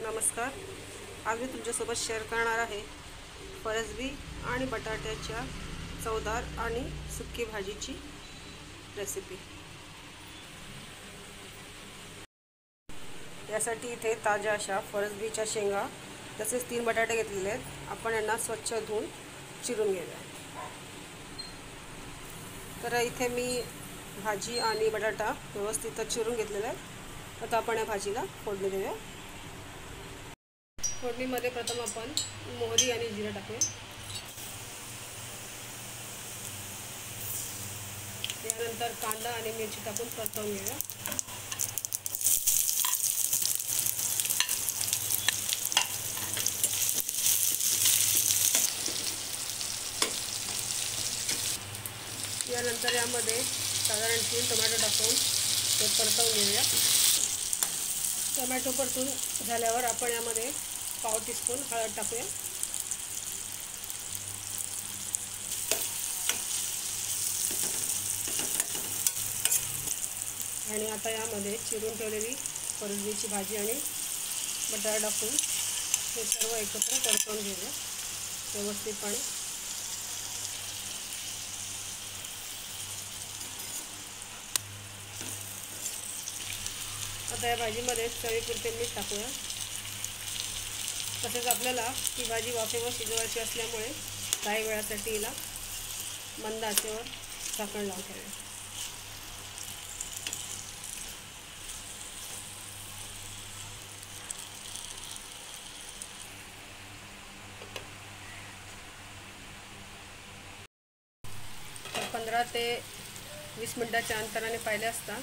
नमस्कार. आज मी तुमच्यासोबत शेअर करणार आहे फरसबी आणि बटाट्याच्या चवदार आणि सुकी भाजीची रेसिपी. यासाठी इथे ताज्या अशा फरसबीच्या शेंगा तसेच 3 बटाटे घेतलेले आहेत. आपण यांना स्वच्छ धुवून चिरून घेऊया. तर इथे मी भाजी आणि बटाटा व्यवस्थित चिरून घेतलेला आहे. आता आपण या भाजीला फोडणी देऊया. फोडणीमध्ये प्रथम आपण मोहरी आणि जिरे टाकूया. त्यानंतर कांदा आणि मिरची टाकून परतवून घेऊया. यानंतर यामध्ये साधारण 3 टोमॅटो टाकून ते परतवून घेऊया. टोमॅटो परतून झाल्यावर आपण यामध्ये पाव टीस्पून हळद टाकूया. आणि आता यामध्ये चिरून ठेवलेली फरसबीची भाजी आणि बटाटा टाकून हे सर्व एकत्र परतवून घेऊया व्यवस्थितपणे. आता या भाजीमध्ये चवीपुरते मीठ टाकूया. तसेच आपल्याला ही भाजी वाफेवर शिजवायची असल्यामुळे काही वेळासाठी हिला मंद आचेवर झाकण लावून ठेवूया. तर 15 ते 20 मिनिटाच्या अंतराने पाहिले असता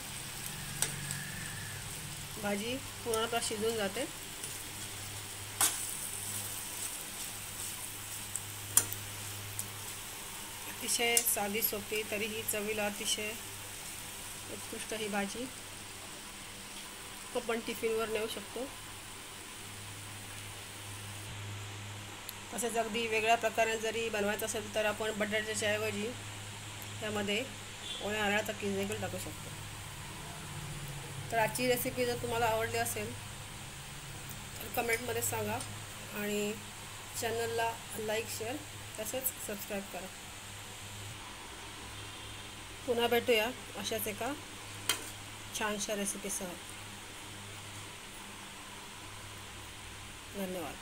भाजी पूर्णतः शिजून जाते. अतिशय साधी सोपी तरीही चवीला अतिशय उत्कृष्ट ही भाजी आपण टिफिनवर नेऊ शकतो. तसेच अगदी वेगळ्या प्रकारे जरी बनवायचं असेल तर आपण बटाट्याच्या ऐवजी त्यामध्ये ओल्या नारळाचा किस देखील टाकू शकतो. तर आजची रेसिपी जर तुम्हाला आवडली असेल तर कमेंटमध्ये सांगा आणि चॅनलला लाईक शेअर तसेच सबस्क्राईब करा. पुन्हा भेटूया अशाच एका छानशा रेसिपीसह. धन्यवाद.